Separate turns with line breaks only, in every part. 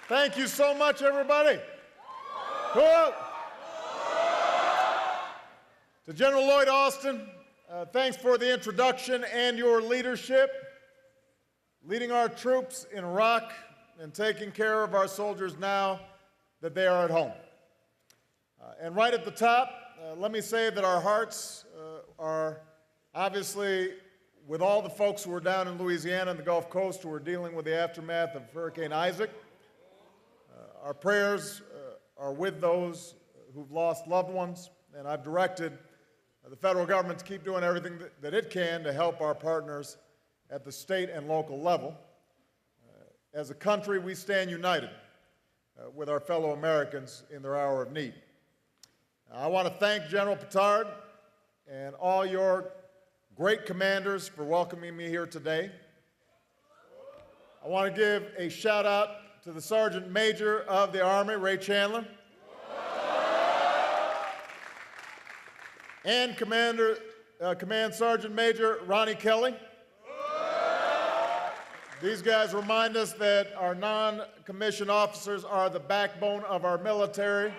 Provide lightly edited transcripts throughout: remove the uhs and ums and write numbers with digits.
Thank you so much, everybody. Cool. To General Lloyd Austin, thanks for the introduction and your leadership, leading our troops in Iraq and taking care of our soldiers now that they are at home. And right at the top, let me say that our hearts are obviously with all the folks who are down in Louisiana and the Gulf Coast who are dealing with the aftermath of Hurricane Isaac. Our prayers are with those who've lost loved ones, and I've directed the federal government to keep doing everything that it can to help our partners at the state and local level. As a country, we stand united with our fellow Americans in their hour of need. I want to thank General Petard and all your great commanders for welcoming me here today. I want to give a shout out to the Sergeant Major of the Army, Ray Chandler, and Command Sergeant Major Ronnie Kelly. These guys remind us that our non-commissioned officers are the backbone of our military,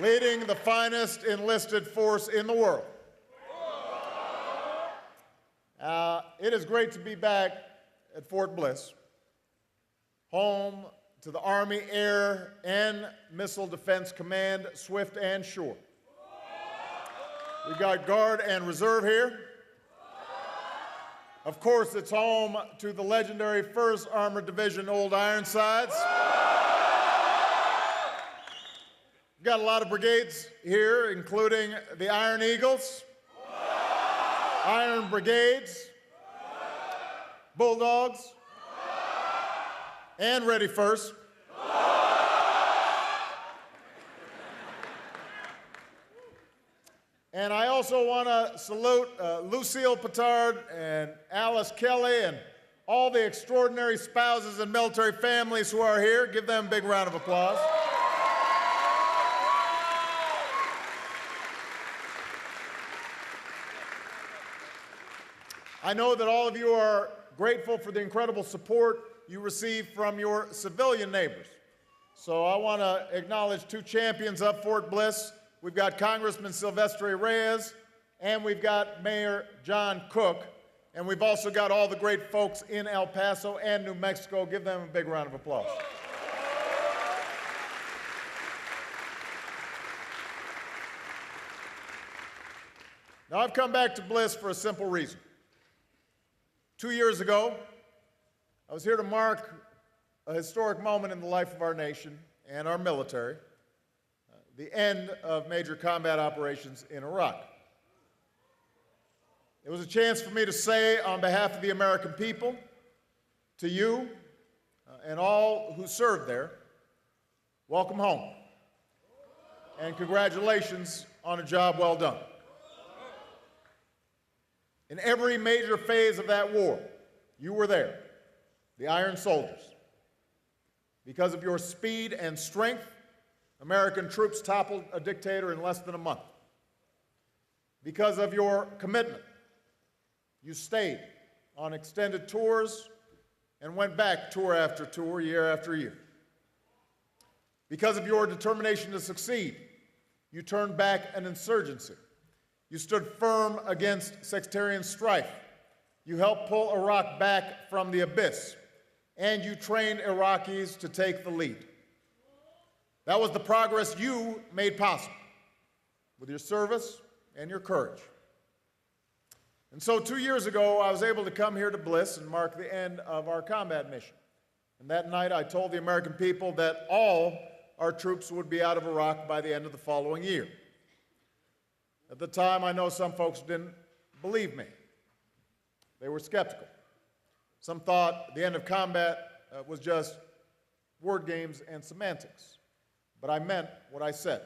leading the finest enlisted force in the world. It is great to be back at Fort Bliss, home to the Army Air and Missile Defense Command, swift and sure. We've got Guard and Reserve here. Of course, it's home to the legendary 1st Armored Division Old Ironsides. We've got a lot of brigades here, including the Iron Eagles, Iron Brigades, Bulldogs, and Ready First. And I also want to salute Lucille Petard and Alice Kelly and all the extraordinary spouses and military families who are here. Give them a big round of applause. I know that all of you are grateful for the incredible support you receive from your civilian neighbors. So I want to acknowledge two champions of Fort Bliss. We've got Congressman Silvestre Reyes, and we've got Mayor John Cook, and we've also got all the great folks in El Paso and New Mexico. Give them a big round of applause. Now, I've come back to Bliss for a simple reason. 2 years ago, I was here to mark a historic moment in the life of our nation and our military, the end of major combat operations in Iraq. It was a chance for me to say, on behalf of the American people, to you and all who served there, welcome home, and congratulations on a job well done. In every major phase of that war, you were there, the Iron Soldiers. Because of your speed and strength, American troops toppled a dictator in less than a month. Because of your commitment, you stayed on extended tours and went back tour after tour, year after year. Because of your determination to succeed, you turned back an insurgency. You stood firm against sectarian strife. You helped pull Iraq back from the abyss, and you trained Iraqis to take the lead. That was the progress you made possible with your service and your courage. And so 2 years ago, I was able to come here to Bliss and mark the end of our combat mission. And that night, I told the American people that all our troops would be out of Iraq by the end of the following year. At the time, I know some folks didn't believe me. They were skeptical. Some thought the end of combat was just word games and semantics. But I meant what I said.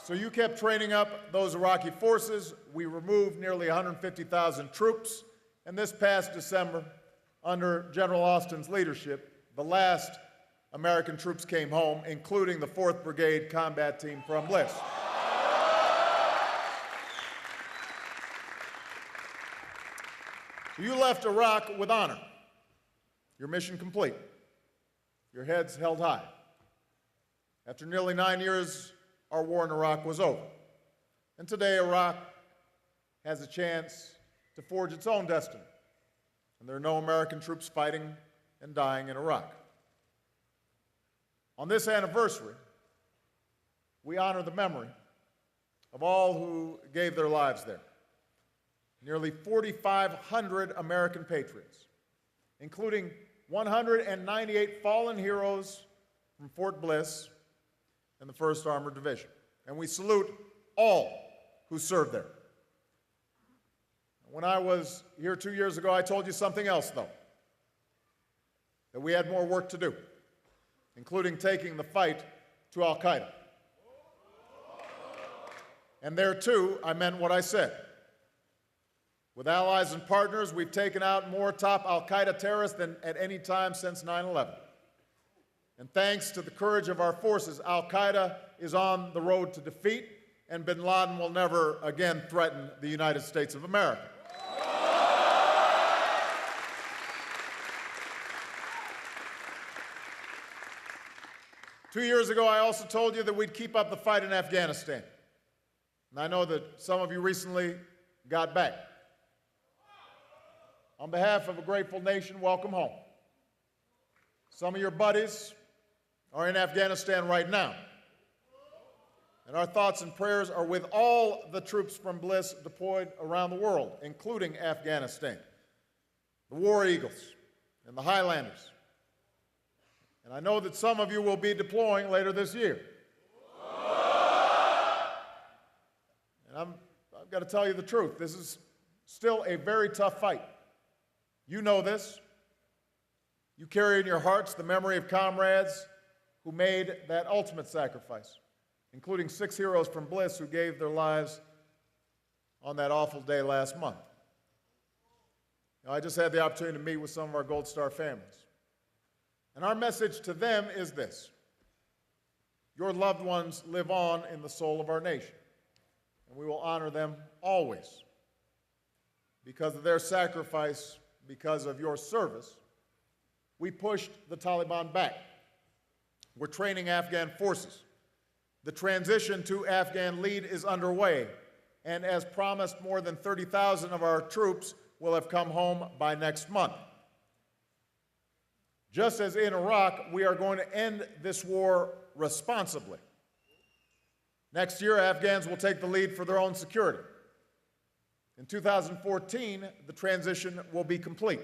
So you kept training up those Iraqi forces. We removed nearly 150,000 troops. And this past December, under General Austin's leadership, the last American troops came home, including the 4th Brigade combat team from Bliss. You left Iraq with honor, your mission complete, your heads held high. After nearly 9 years, our war in Iraq was over. And today, Iraq has a chance to forge its own destiny. And there are no American troops fighting and dying in Iraq. On this anniversary, we honor the memory of all who gave their lives there. Nearly 4,500 American patriots, including 198 fallen heroes from Fort Bliss and the 1st Armored Division. And we salute all who served there. When I was here 2 years ago, I told you something else, though, that we had more work to do, including taking the fight to al-Qaeda. And there, too, I meant what I said. With allies and partners, we've taken out more top al-Qaeda terrorists than at any time since 9/11. And thanks to the courage of our forces, al-Qaeda is on the road to defeat, and bin Laden will never again threaten the United States of America. Two years ago, I also told you that we'd keep up the fight in Afghanistan. And I know that some of you recently got back. On behalf of a grateful nation, welcome home. Some of your buddies are in Afghanistan right now. And our thoughts and prayers are with all the troops from Bliss deployed around the world, including Afghanistan, the War Eagles and the Highlanders. And I know that some of you will be deploying later this year. And I've got to tell you the truth. This is still a very tough fight. You know this. You carry in your hearts the memory of comrades who made that ultimate sacrifice, including 6 heroes from Bliss who gave their lives on that awful day last month. Now, I just had the opportunity to meet with some of our Gold Star families. And our message to them is this: your loved ones live on in the soul of our nation, and we will honor them always. Because of their sacrifice, because of your service, we pushed the Taliban back. We're training Afghan forces. The transition to Afghan lead is underway, and as promised, more than 30,000 of our troops will have come home by next month. Just as in Iraq, we are going to end this war responsibly. Next year, Afghans will take the lead for their own security. In 2014, the transition will be complete.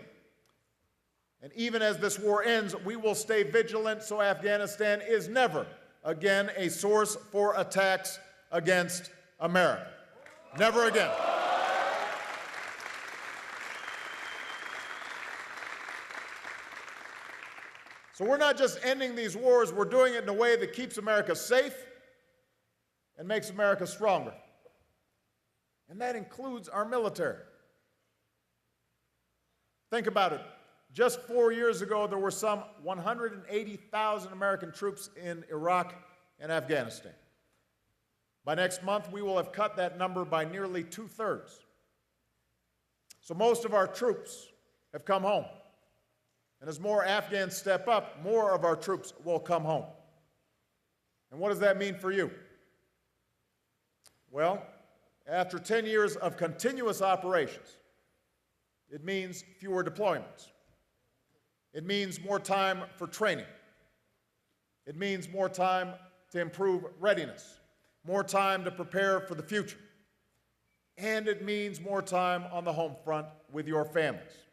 And even as this war ends, we will stay vigilant so Afghanistan is never again a source for attacks against America. Never again. So we're not just ending these wars, we're doing it in a way that keeps America safe and makes America stronger. And that includes our military. Think about it. Just 4 years ago, there were some 180,000 American troops in Iraq and Afghanistan. By next month, we will have cut that number by nearly 2/3. So most of our troops have come home. And as more Afghans step up, more of our troops will come home. And what does that mean for you? Well, after 10 years of continuous operations, it means fewer deployments. It means more time for training. It means more time to improve readiness, more time to prepare for the future. And it means more time on the home front with your families,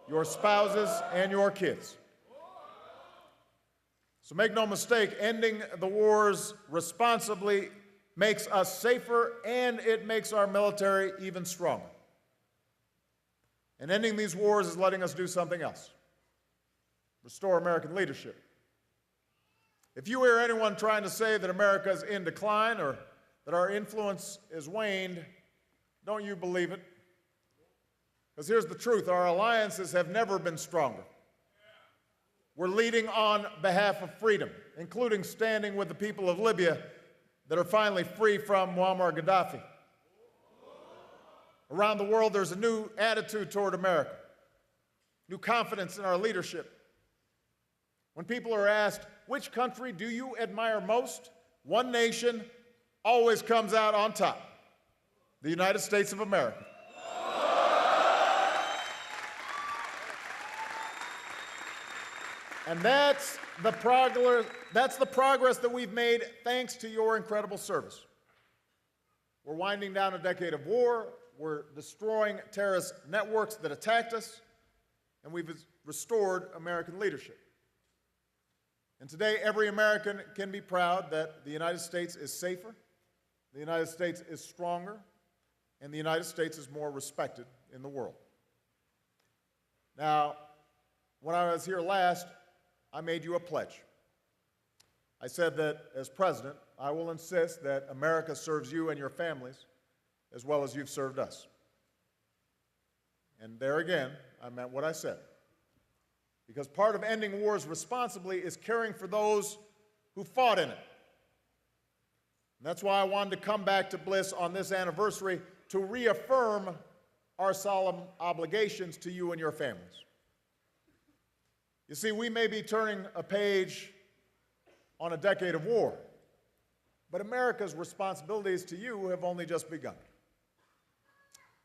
your spouses, and your kids. So make no mistake, ending the wars responsibly makes us safer, and it makes our military even stronger. And ending these wars is letting us do something else: restore American leadership. If you hear anyone trying to say that America is in decline or that our influence is waned, don't you believe it? Because here's the truth: our alliances have never been stronger. We're leading on behalf of freedom, including standing with the people of Libya that are finally free from Muammar Gaddafi. Around the world, there's a new attitude toward America, new confidence in our leadership. When people are asked, which country do you admire most? One nation always comes out on top: the United States of America. And that's the progress that we've made thanks to your incredible service. We're winding down a decade of war, we're destroying terrorist networks that attacked us, and we've restored American leadership. And today, every American can be proud that the United States is safer, the United States is stronger, and the United States is more respected in the world. Now, when I was here last, I made you a pledge. I said that as president, I will insist that America serves you and your families as well as you've served us. And there again, I meant what I said. Because part of ending wars responsibly is caring for those who fought in it. And that's why I wanted to come back to Bliss on this anniversary to reaffirm our solemn obligations to you and your families. You see, we may be turning a page on a decade of war, but America's responsibilities to you have only just begun.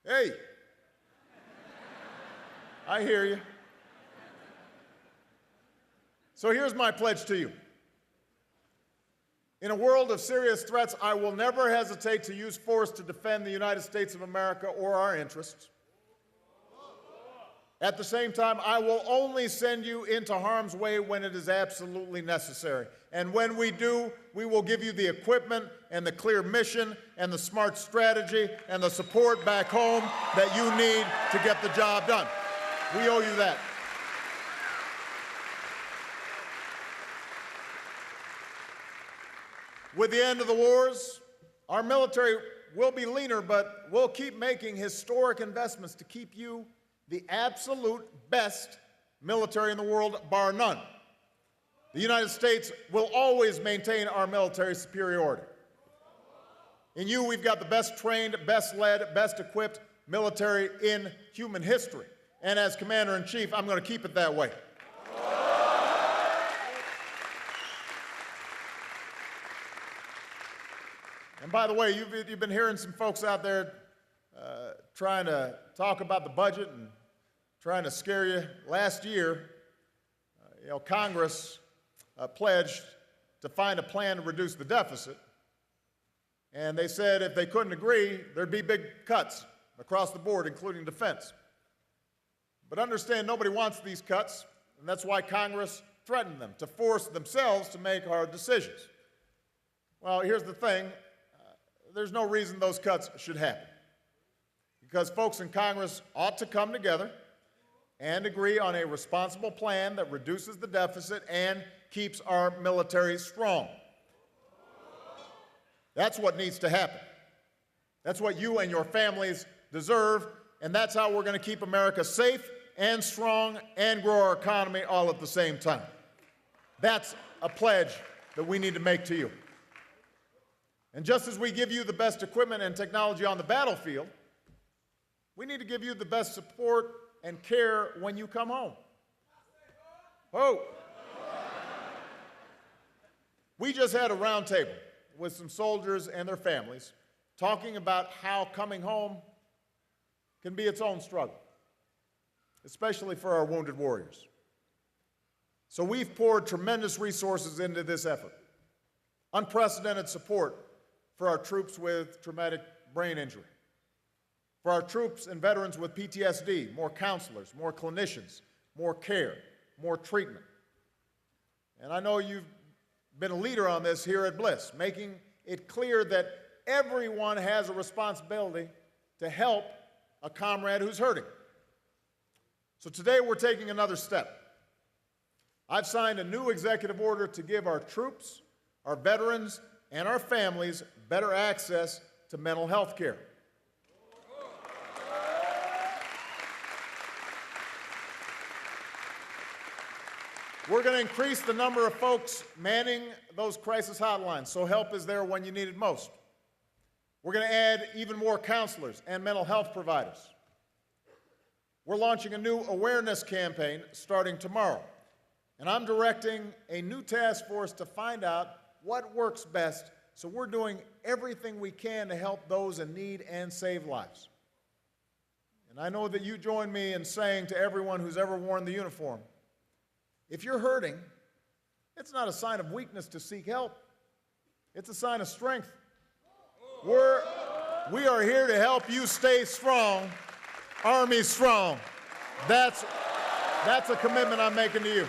Hey, I hear you. So here's my pledge to you. In a world of serious threats, I will never hesitate to use force to defend the United States of America or our interests. At the same time, I will only send you into harm's way when it is absolutely necessary. And when we do, we will give you the equipment and the clear mission and the smart strategy and the support back home that you need to get the job done. We owe you that. With the end of the wars, our military will be leaner, but we'll keep making historic investments to keep you the absolute best military in the world, bar none. The United States will always maintain our military superiority. In you, we've got the best trained, best led, best equipped military in human history. And as Commander-in-Chief, I'm going to keep it that way. And by the way, you've been hearing some folks out there trying to talk about the budget and trying to scare you. Last year, Congress pledged to find a plan to reduce the deficit. And they said if they couldn't agree, there'd be big cuts across the board, including defense. But understand, nobody wants these cuts, and that's why Congress threatened them, to force themselves to make hard decisions. Well, here's the thing. There's no reason those cuts should happen. Because folks in Congress ought to come together and agree on a responsible plan that reduces the deficit and keeps our military strong. That's what needs to happen. That's what you and your families deserve, and that's how we're going to keep America safe and strong and grow our economy all at the same time. That's a pledge that we need to make to you. And just as we give you the best equipment and technology on the battlefield, we need to give you the best support and care when you come home. Oh! We just had a roundtable with some soldiers and their families talking about how coming home can be its own struggle, especially for our wounded warriors. So we've poured tremendous resources into this effort. Unprecedented support for our troops with traumatic brain injury. For our troops and veterans with PTSD, more counselors, more clinicians, more care, more treatment. And I know you've been a leader on this here at Bliss, making it clear that everyone has a responsibility to help a comrade who's hurting. So today we're taking another step. I've signed a new executive order to give our troops, our veterans, and our families better access to mental health care. We're going to increase the number of folks manning those crisis hotlines, so help is there when you need it most. We're going to add even more counselors and mental health providers. We're launching a new awareness campaign starting tomorrow. And I'm directing a new task force to find out what works best, so we're doing everything we can to help those in need and save lives. And I know that you join me in saying to everyone who's ever worn the uniform, if you're hurting, it's not a sign of weakness to seek help. It's a sign of strength. We are here to help you stay strong, Army strong. That's a commitment I'm making to you.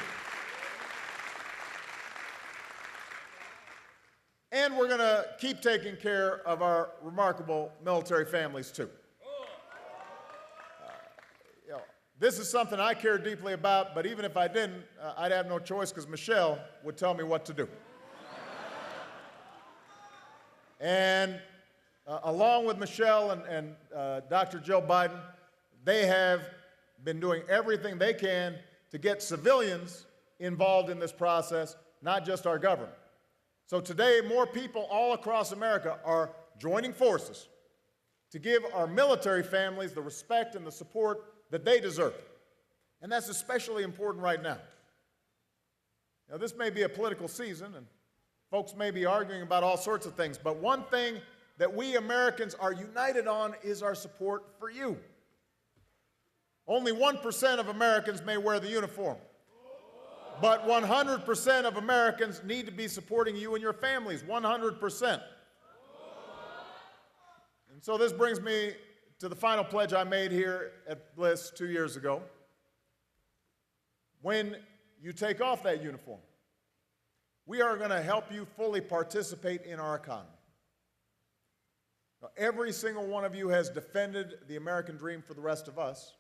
And we're going to keep taking care of our remarkable military families, too. This is something I care deeply about, but even if I didn't, I'd have no choice because Michelle would tell me what to do. And along with Michelle and Dr. Jill Biden, they have been doing everything they can to get civilians involved in this process, not just our government. So today, more people all across America are joining forces to give our military families the respect and the support that they deserve. And that's especially important right now. Now, this may be a political season, and folks may be arguing about all sorts of things, but one thing that we Americans are united on is our support for you. Only 1% of Americans may wear the uniform, but 100% of Americans need to be supporting you and your families, 100%. And so this brings me to the final pledge I made here at Bliss 2 years ago. When you take off that uniform, we are going to help you fully participate in our economy. Now, every single one of you has defended the American dream for the rest of us,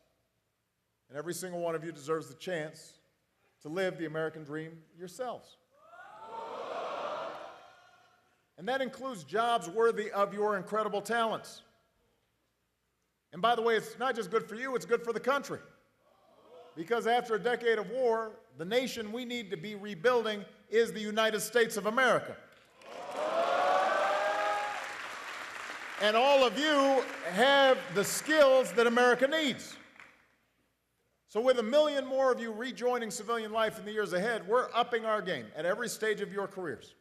and every single one of you deserves the chance to live the American dream yourselves. And that includes jobs worthy of your incredible talents. And by the way, it's not just good for you, it's good for the country. Because after a decade of war, the nation we need to be rebuilding is the United States of America. And all of you have the skills that America needs. So with 1 million more of you rejoining civilian life in the years ahead, we're upping our game at every stage of your careers.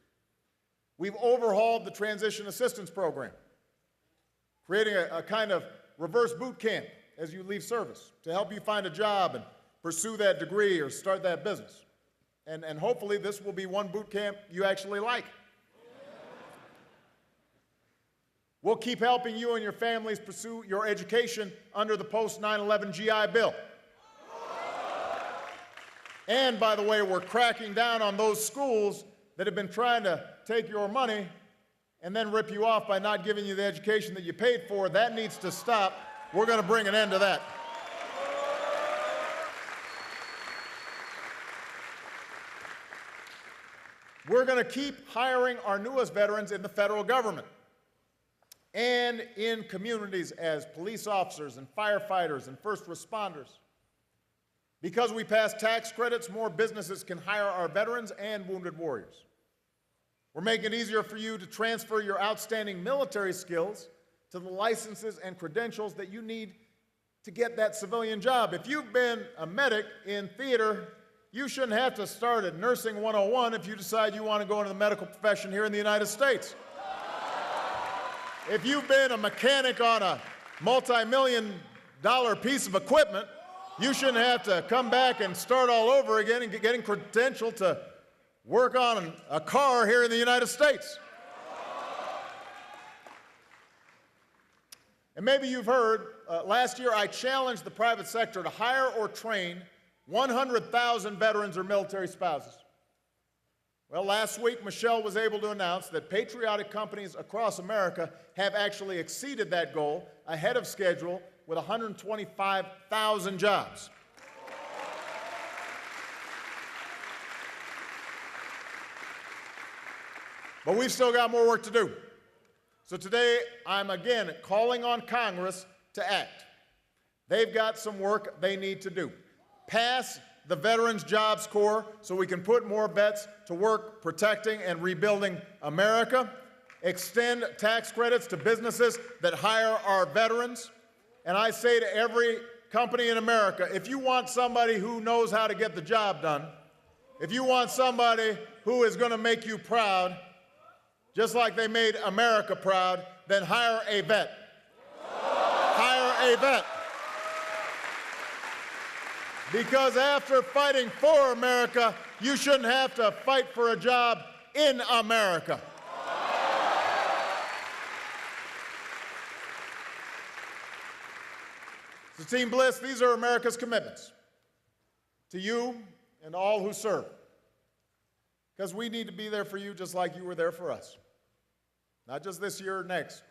We've overhauled the Transition Assistance Program, creating a kind of reverse boot camp as you leave service to help you find a job and pursue that degree or start that business. And hopefully this will be one boot camp you actually like. We'll keep helping you and your families pursue your education under the post-9/11 GI Bill. And by the way, we're cracking down on those schools that have been trying to take your money and then rip you off by not giving you the education that you paid for. That needs to stop. We're going to bring an end to that. We're going to keep hiring our newest veterans in the federal government and in communities as police officers and firefighters and first responders. Because we pass tax credits, more businesses can hire our veterans and wounded warriors. We're making it easier for you to transfer your outstanding military skills to the licenses and credentials that you need to get that civilian job. If you've been a medic in theater, you shouldn't have to start at Nursing 101 if you decide you want to go into the medical profession here in the United States. If you've been a mechanic on a multi-million-dollar piece of equipment, you shouldn't have to come back and start all over again and getting credentialed to work on a car here in the United States. And maybe you've heard, last year I challenged the private sector to hire or train 100,000 veterans or military spouses. Well, last week Michelle was able to announce that patriotic companies across America have actually exceeded that goal ahead of schedule with 125,000 jobs. But we've still got more work to do. So today, I'm again calling on Congress to act. They've got some work they need to do. Pass the Veterans Jobs Corps so we can put more vets to work protecting and rebuilding America. extend tax credits to businesses that hire our veterans. And I say to every company in America, if you want somebody who knows how to get the job done, if you want somebody who is going to make you proud, just like they made America proud, then hire a vet. Hire a vet. Because after fighting for America, you shouldn't have to fight for a job in America. So Team Bliss, these are America's commitments to you and all who serve. Because we need to be there for you just like you were there for us. Not just this year or next,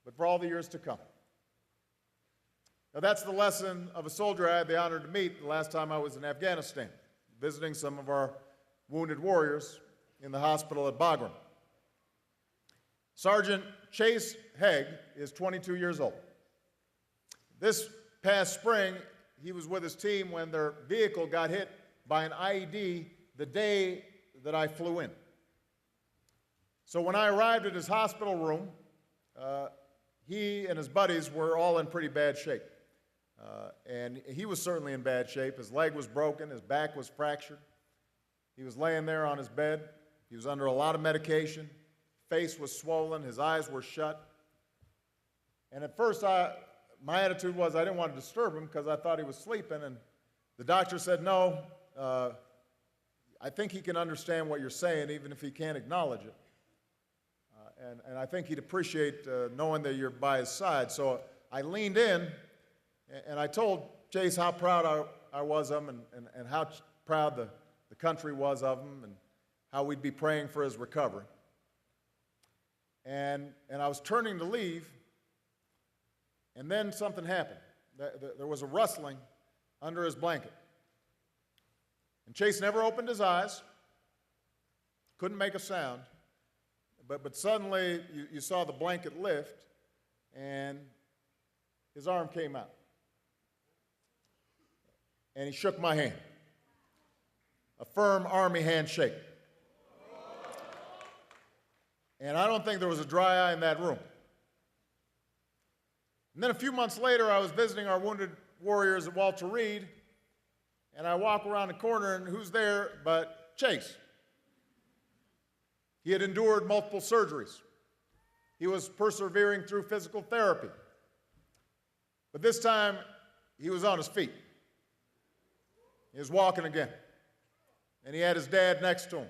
but for all the years to come. Now that's the lesson of a soldier I had the honor to meet the last time I was in Afghanistan, visiting some of our wounded warriors in the hospital at Bagram. Sergeant Chase Haig is 22 years old. This past spring, he was with his team when their vehicle got hit by an IED the day that I flew in. So when I arrived at his hospital room, he and his buddies were all in pretty bad shape. And he was certainly in bad shape. His leg was broken, his back was fractured. He was laying there on his bed. He was under a lot of medication. Face was swollen, his eyes were shut. And at first, my attitude was I didn't want to disturb him because I thought he was sleeping, and the doctor said, no, I think he can understand what you're saying even if he can't acknowledge it. And I think he'd appreciate knowing that you're by his side. So I leaned in, and I told Chase how proud I was of him and how proud the country was of him and how we'd be praying for his recovery. And I was turning to leave, and then something happened. There was a rustling under his blanket. And Chase never opened his eyes, couldn't make a sound, but suddenly you saw the blanket lift, and his arm came out. And he shook my hand, a firm Army handshake. And I don't think there was a dry eye in that room. And then a few months later, I was visiting our wounded warriors at Walter Reed, and I walk around the corner, and who's there but Chase? He had endured multiple surgeries. He was persevering through physical therapy. But this time, he was on his feet. He was walking again. And he had his dad next to him.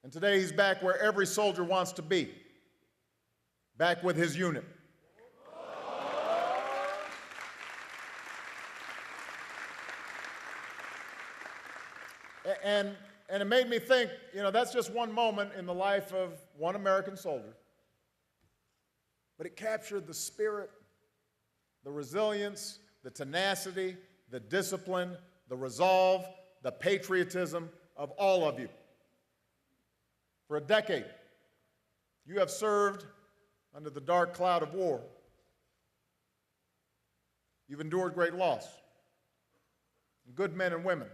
And today, he's back where every soldier wants to be. Back with his unit. And it made me think, that's just one moment in the life of one American soldier. But it captured the spirit, the resilience, the tenacity, the discipline, the resolve, the patriotism of all of you. For a decade, you have served under the dark cloud of war. You've endured great loss. Good men and women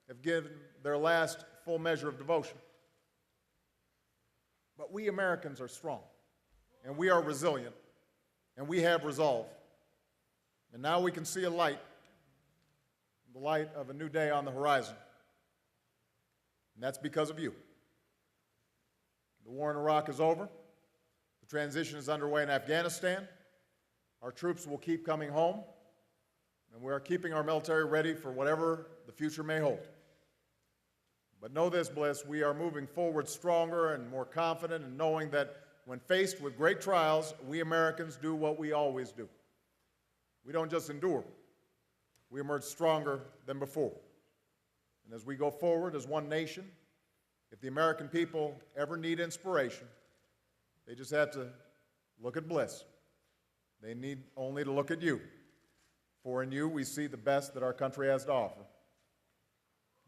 have given their last full measure of devotion. But we Americans are strong, and we are resilient, and we have resolve. And now we can see a light, the light of a new day on the horizon. And that's because of you. The war in Iraq is over. The transition is underway in Afghanistan. Our troops will keep coming home, and we are keeping our military ready for whatever the future may hold. But know this, Bliss, we are moving forward stronger and more confident in knowing that when faced with great trials, we Americans do what we always do. We don't just endure. We emerge stronger than before. And as we go forward as one nation, if the American people ever need inspiration, they just have to look at Bliss. They need only to look at you. For in you we see the best that our country has to offer.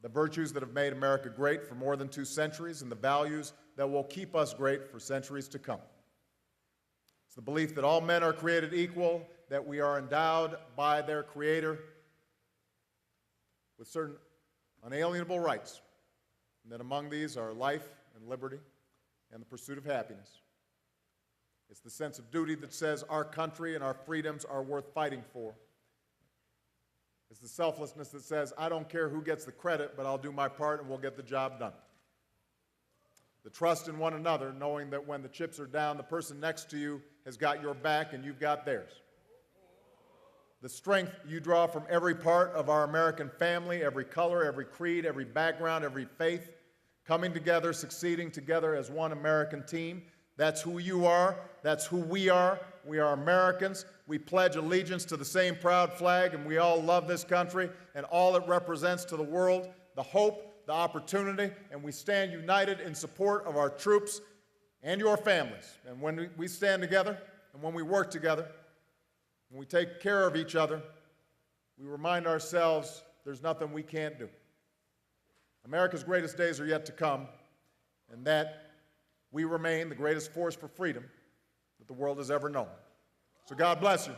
The virtues that have made America great for more than 2 centuries and the values that will keep us great for centuries to come. It's the belief that all men are created equal, that we are endowed by their Creator with certain unalienable rights, and that among these are life and liberty, and the pursuit of happiness. It's the sense of duty that says our country and our freedoms are worth fighting for. It's the selflessness that says, I don't care who gets the credit, but I'll do my part and we'll get the job done. The trust in one another, knowing that when the chips are down, the person next to you has got your back and you've got theirs. The strength you draw from every part of our American family, every color, every creed, every background, every faith, coming together, succeeding together as one American team. That's who you are. That's who we are. We are Americans. We pledge allegiance to the same proud flag, and we all love this country and all it represents to the world, the hope, the opportunity, and we stand united in support of our troops and your families. And when we stand together and when we work together, when we take care of each other, we remind ourselves there's nothing we can't do. America's greatest days are yet to come, and that we remain the greatest force for freedom that the world has ever known. So God bless you.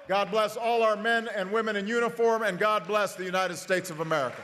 God bless all our men and women in uniform, and God bless the United States of America.